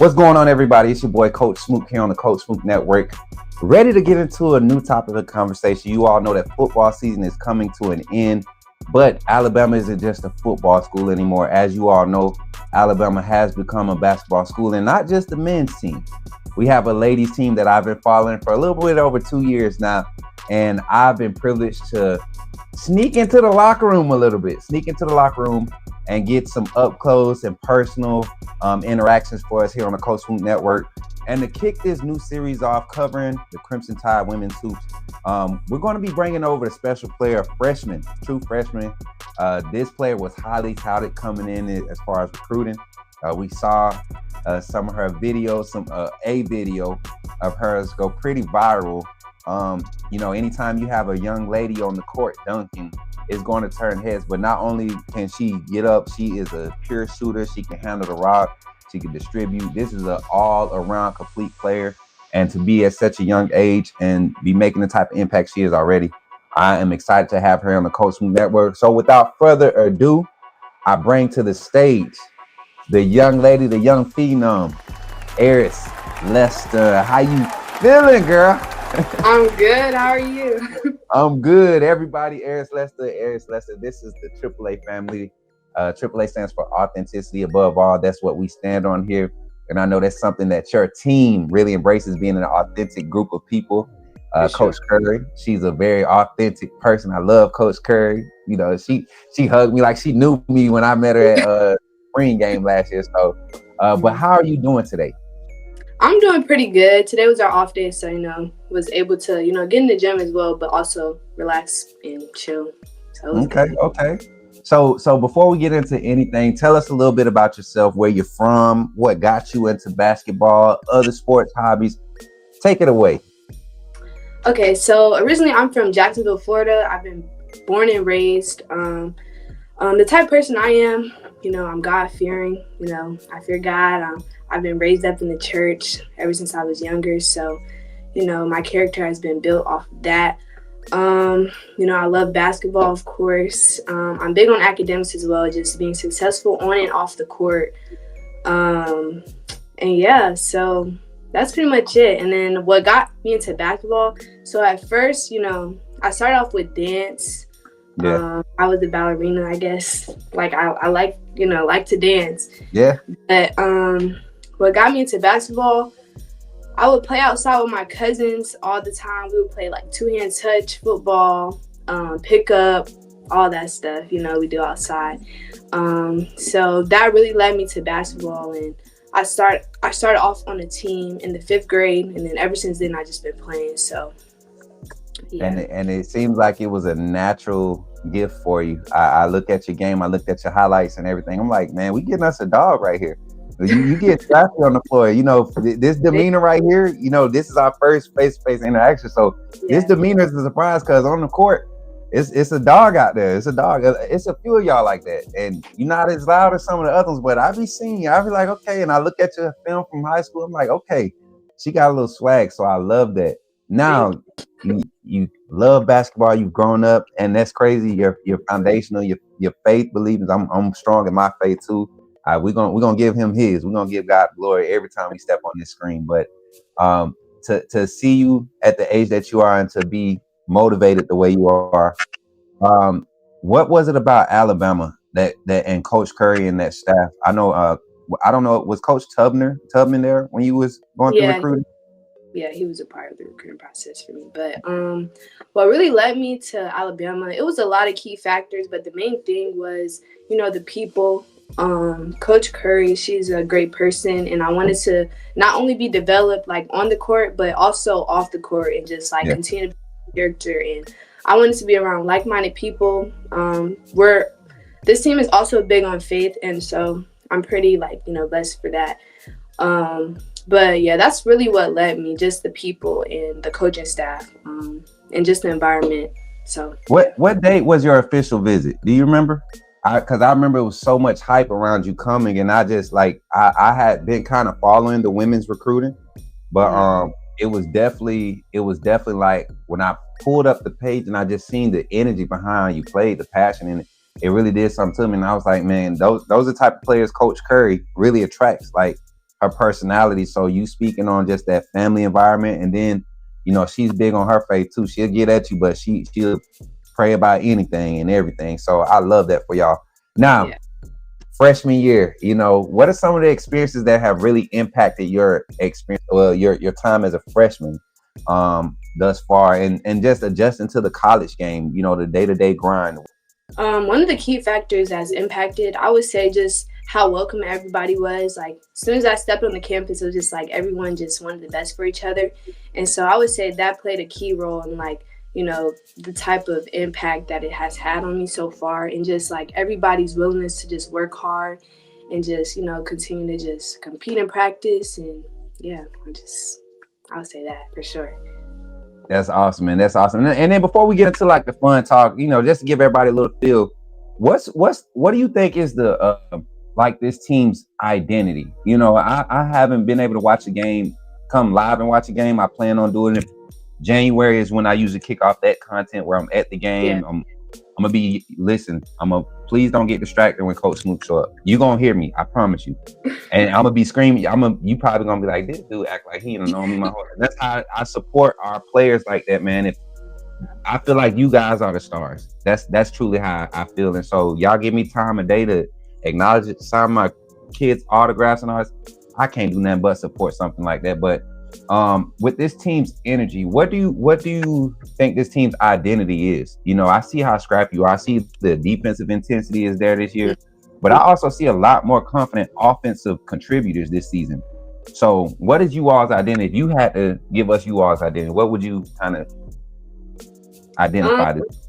What's going on, everybody? It's your boy, Coach Smook, here on the Coach Smook Network. Ready to get into a new topic of conversation. You all know that football season is coming to an end, but Alabama isn't just a football school anymore. As you all know, Alabama has become a basketball school, and not just the men's team. We have a ladies team that I've been following for a little bit over 2 years now, and I've been privileged to sneak into the locker room and get some up close and personal interactions for us here on the Coach Smook Network. And to kick this new series off, covering the Crimson Tide women's hoops, we're going to be bringing over a special player, true freshman. This player was highly touted coming in as far as recruiting. We saw some of her videos, a video of hers go pretty viral. Anytime you have a young lady on the court dunking, it's going to turn heads. But not only can she get up, she is a pure shooter. She can handle the rock. She can distribute. This is an all-around complete player. And to be at such a young age and be making the type of impact she is already, I am excited to have her on the Coach Smook Network. So without further ado, I bring to the stage the young lady, the young phenom, Eris Lester. How you feeling, girl? I'm good. How are you? I'm good. Everybody, Eris Lester. This is the AAA family. AAA stands for authenticity above all. That's what we stand on here. And I know that's something that your team really embraces, being an authentic group of people. Coach Curry, she's a very authentic person. I love Coach Curry. You know, she hugged me like she knew me when I met her at spring game last year. So, but how are you doing today? I'm doing pretty good. Today was our off day, so was able to get in the gym as well, but also relax and chill. So okay. So before we get into anything, tell us a little bit about yourself, where you're from, what got you into basketball, other sports hobbies. Take it away. Okay, so originally I'm from Jacksonville, Florida. I've been born and raised. The type of person I am, I'm God-fearing. I fear God. I've been raised up in the church ever since I was younger. So, my character has been built off of that. I love basketball, of course. I'm big on academics as well, just being successful on and off the court. So that's pretty much it. And then what got me into basketball, so at first, I started off with dance. Yeah. I was a ballerina, I guess. Like I like to dance. Yeah. But what got me into basketball, I would play outside with my cousins all the time. We would play like two-hand touch, football, pickup, all that stuff, we do outside. So that really led me to basketball, and I started off on a team in the 5th grade, and then ever since then I just been playing. So yeah. And it seems like it was a natural gift for you. I look at your game, I looked at your highlights and everything. I'm like, man, we getting us a dog right here. You get classy on the floor. This demeanor right here, this is our first face-to-face interaction. So This demeanor is a surprise, because on the court, it's a dog out there. It's a dog. It's a few of y'all like that. And you're not as loud as some of the others, but I be seeing you. I be like, okay. And I look at your film from high school. I'm like, okay, she got a little swag. So I love that. Now, you love basketball. You've grown up, and that's crazy. You're foundational. Your faith believers. I'm strong in my faith too. We're gonna give him his. We're gonna give God glory every time we step on this screen. But to see you at the age that you are and to be motivated the way you are, what was it about Alabama that and Coach Curry and that staff? I know. I don't know. Was Coach Tubman there when you was going through recruiting? Yeah, he was a part of the recruiting process for me. But what really led me to Alabama, it was a lot of key factors, but the main thing was, the people. Coach Curry, she's a great person, and I wanted to not only be developed like on the court, but also off the court, and just continue to be character. And I wanted to be around like-minded people. This team is also big on faith, and so I'm pretty blessed for that. But yeah, that's really what led me, just the people and the coaching staff, and just the environment. So what date was your official visit? Do you remember? Because I remember it was so much hype around you coming, and I just I had been kind of following the women's recruiting, but it was definitely like when I pulled up the page and I just seen the energy behind you played, the passion in it. It really did something to me, and I was like, man, those are the type of players Coach Curry really attracts. Like her personality. So you speaking on just that family environment, and then she's big on her faith too. She'll get at you, but she'll pray about anything and everything. So I love that for y'all. Now, Yeah. freshman year, what are some of the experiences that have really impacted your experience, well, your time as a freshman, thus far, and just adjusting to the college game, the day-to-day grind? One of the key factors that's impacted, I would say, just how welcome everybody was. Like, as soon as I stepped on the campus, it was just like everyone just wanted the best for each other. And so I would say that played a key role in, like, the type of impact that it has had on me so far. And just like everybody's willingness to just work hard and just, continue to just compete and practice. And yeah, I would say that for sure. That's awesome, man. That's awesome. And then before we get into like the fun talk, just to give everybody a little feel, what do you think is the like this team's identity? I haven't been able to watch a game, come live and watch a game. I plan on doing it. January is when I usually kick off that content where I'm at the game. Yeah. I'm gonna be please don't get distracted when Coach Smook show up. You gonna hear me, I promise you. And I'm gonna be screaming. You probably gonna be like, this dude act like he don't know me my whole life. That's how I support our players like that, man. If I feel like you guys are the stars. That's truly how I feel. And so y'all give me time of day to acknowledge it, sign my kids' autographs and all this. I can't do nothing but support something like that. But with this team's energy, what do you think this team's identity is? I see how scrappy you are. I see the defensive intensity is there this year, but I also see a lot more confident offensive contributors this season. So what is you all's identity? If you had to give us you all's identity, what would you kind of identify this?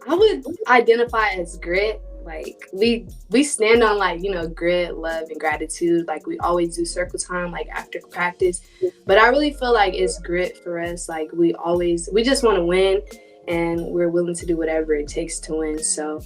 I would identify as grit. Like we stand on like grit, love, and gratitude. Like we always do circle time like after practice, but I really feel like it's grit for us. Like we just want to win, and we're willing to do whatever it takes to win. So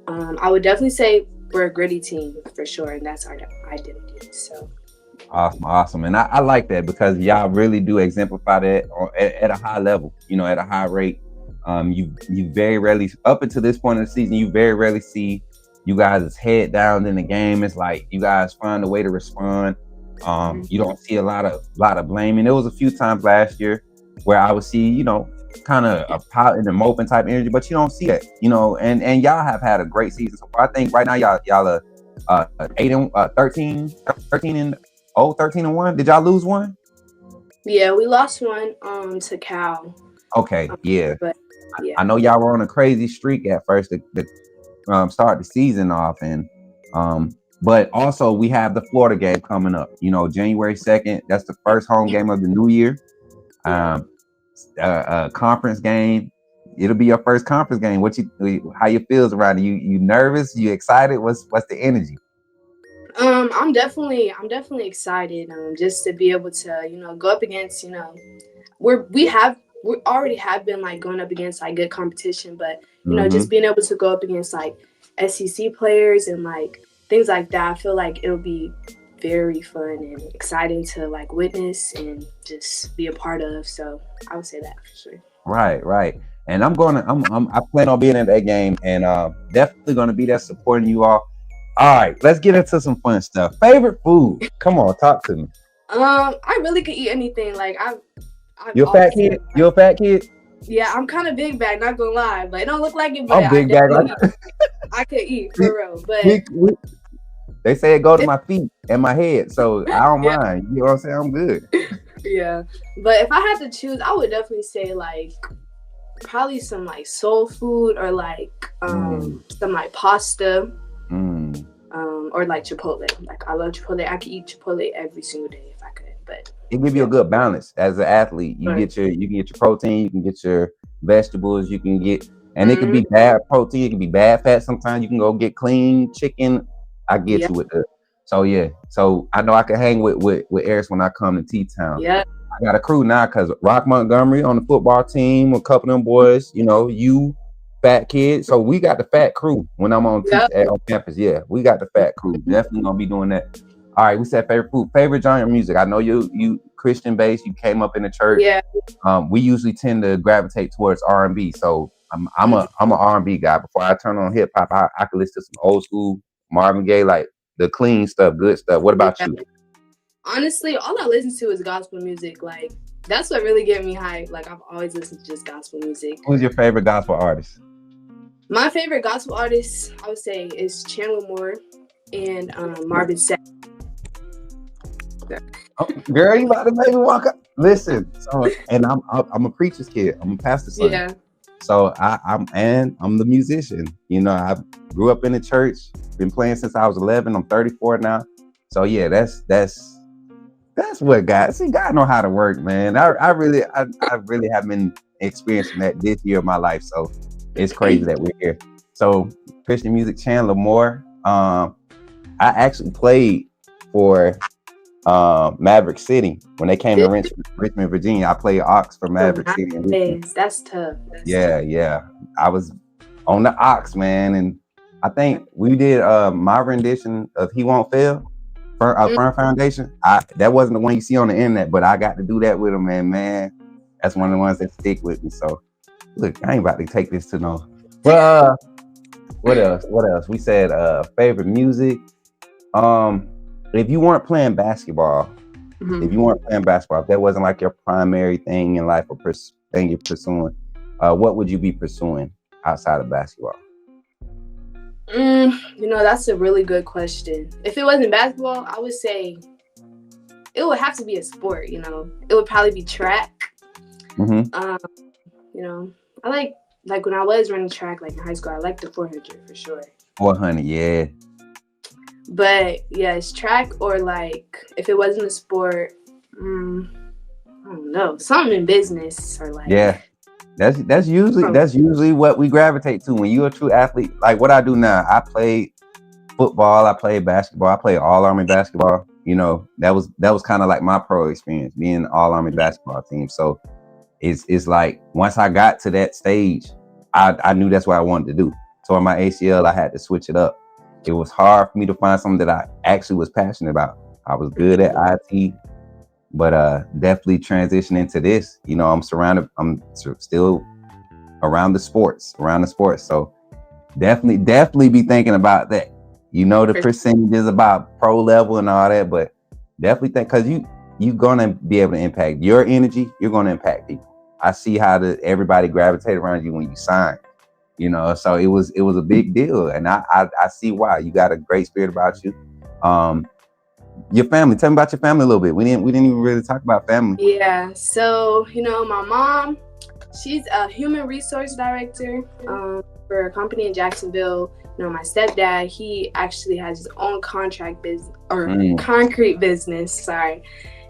I would definitely say we're a gritty team for sure, and that's our identity. So awesome, and I like that because y'all really do exemplify that at a high level. At a high rate. You very rarely, up until this point of the season, you very rarely see you guys' head down in the game. It's like you guys find a way to respond. You don't see a lot of blaming. There was a few times last year where I would see, kind of a pouting and moping type energy, but you don't see it, and y'all have had a great season so far. I think right now y'all are 13 and 13 and 1. Did y'all lose one? Yeah, we lost one to Cal. Okay, yeah. But yeah. I know y'all were on a crazy streak at first to start the season off, and but also we have the Florida game coming up. January 2nd. That's the first home game of the new year. Conference game. It'll be your first conference game. How you feels around it? You nervous? You excited? What's the energy? I'm definitely excited. Just to be able to go up against we already have been like going up against like good competition, but just being able to go up against like SEC players and like things like that, I feel like it'll be very fun and exciting to like witness and just be a part of. So I would say that for sure. Right. And I plan on being in that game, and definitely gonna be there supporting you all. All right, let's get into some fun stuff. Favorite food? Come on, talk to me. I really could eat anything. Like You're a fat kid? You're a fat kid? Yeah, I'm kind of big bag, not gonna lie. But it don't look like it, but I'm big bag. I could eat for real. But they say it go to my feet and my head, so I don't mind. You know what I'm saying? I'm good. Yeah. But if I had to choose, I would definitely say like probably some like soul food or like some like pasta. Or like Chipotle. Like I love Chipotle. I could eat Chipotle every single day if I could. But it give you a good balance as an athlete. You can get your protein, you can get your vegetables, you can get, and it can be bad protein, it can be bad fat. Sometimes you can go get clean chicken. I get you with it. So yeah. So I know I can hang with Eris when I come to T-Town. Yeah. I got a crew now because Rock Montgomery on the football team, a couple of them boys, you fat kid. So we got the fat crew when I'm on campus. Yeah, we got the fat crew. Definitely gonna be doing that. All right, we said favorite food, favorite genre of music. I know you Christian based. You came up in the church. Yeah. We usually tend to gravitate towards R&B. So I'm a R&B guy. Before I turn on hip hop, I could listen to some old school Marvin Gaye, like the clean stuff, good stuff. What about Yeah. you? Honestly, all I listen to is gospel music. Like, that's what really get me hyped. Like, I've always listened to just gospel music. Who's your favorite gospel artist? My favorite gospel artist, I would say, is Chandler Moore and Marvin Sapp. Oh, girl, you about to make me walk up. Listen, so and I'm a preacher's kid. I'm a pastor's son. Yeah. So I'm the musician. You know, I grew up in the church. Been playing since I was 11. I'm 34 now. So yeah, that's what God. See, God know how to work, man. I really have been experiencing that this year of my life. So it's crazy that we're here. So Christian music, Chandler Moore. I actually played for Maverick City when they came to Richmond, Virginia. I played Ox for Maverick City. That's tough. Yeah. I was on the Ox, man, and I think we did my rendition of "He Won't Fail" for Firm Foundation. That wasn't the one you see on the internet, but I got to do that with him, and man, that's one of the ones that stick with me. So look, I ain't about to take this to no. But what else? We said favorite music. If you weren't playing basketball, if that wasn't like your primary thing in life or thing you're pursuing, what would you be pursuing outside of basketball? That's a really good question. If it wasn't basketball, I would say it would have to be a sport. It would probably be track. I like when I was running track, like in high school, I liked the 400 for sure. 400, yeah. But yeah, it's track, or like if it wasn't a sport, I don't know, something in business or like. Yeah, that's usually what we gravitate to when you're a true athlete. Like what I do now, I play football, I play basketball, I play all Army basketball. That was kind of like my pro experience, being all Army basketball team. So it's like once I got to that stage, I knew that's what I wanted to do. So on my ACL, I had to switch it up. It was hard for me to find something that I actually was passionate about. I was good at IT, but definitely transitioning to this. I'm still around the sports. So definitely be thinking about that. The percentages about pro level and all that, but definitely think, because you're gonna be able to impact your energy. You're gonna impact people. I see how everybody gravitate around you when you sign. So it was a big deal, and I see why. You got a great spirit about you. Your family. Tell me about your family a little bit. We didn't even really talk about family. Yeah. So my mom, she's a human resource director for a company in Jacksonville. My stepdad, he actually has his own contract business or concrete business. Sorry,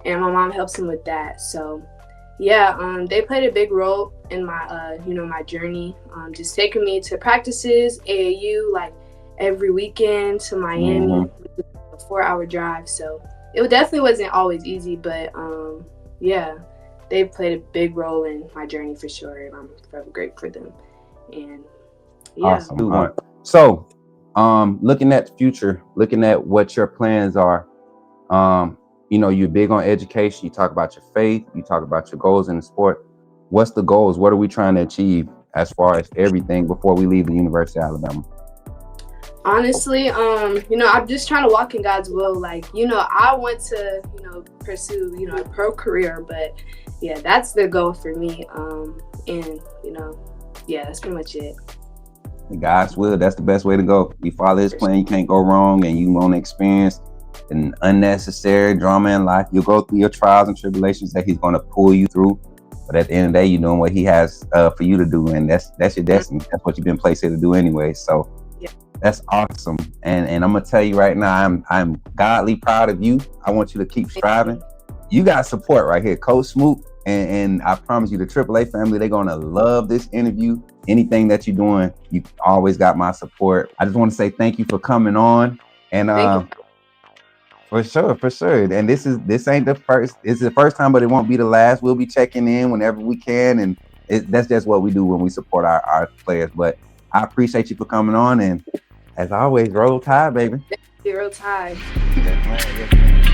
and my mom helps him with that. So. Yeah, they played a big role in my, my journey. Just taking me to practices, AAU, like every weekend to Miami, a 4-hour drive. So it definitely wasn't always easy, but yeah, they played a big role in my journey for sure. And I'm forever grateful for them. And yeah. Awesome. So, looking at the future, looking at what your plans are, you're big on education. You talk about your faith. You talk about your goals in the sport. What's the goals? What are we trying to achieve as far as everything before we leave the University of Alabama? Honestly, I'm just trying to walk in God's will. Like, I want to, pursue, a pro career, but yeah, that's the goal for me. And, yeah, that's pretty much it. God's will, that's the best way to go. You follow his plan, you can't go wrong, and you won't experience an unnecessary drama in life. You'll go through your trials and tribulations that he's going to pull you through. But at the end of the day, you're doing what he has for you to do, and that's your destiny. That's what you've been placed here to do anyway. So that's awesome. And I'm gonna tell you right now, I'm godly proud of you. I want you to keep striving. You got support right here, Coach Smook, and I promise you, the AAA family, they're gonna love this interview. Anything that you're doing, you always got my support. I just want to say thank you for coming on, and For sure. And this ain't the first. It's the first time, but it won't be the last. We'll be checking in whenever we can, and that's just what we do when we support our players. But I appreciate you for coming on, and as always, roll tide, baby. Roll tide. Yes, ma'am.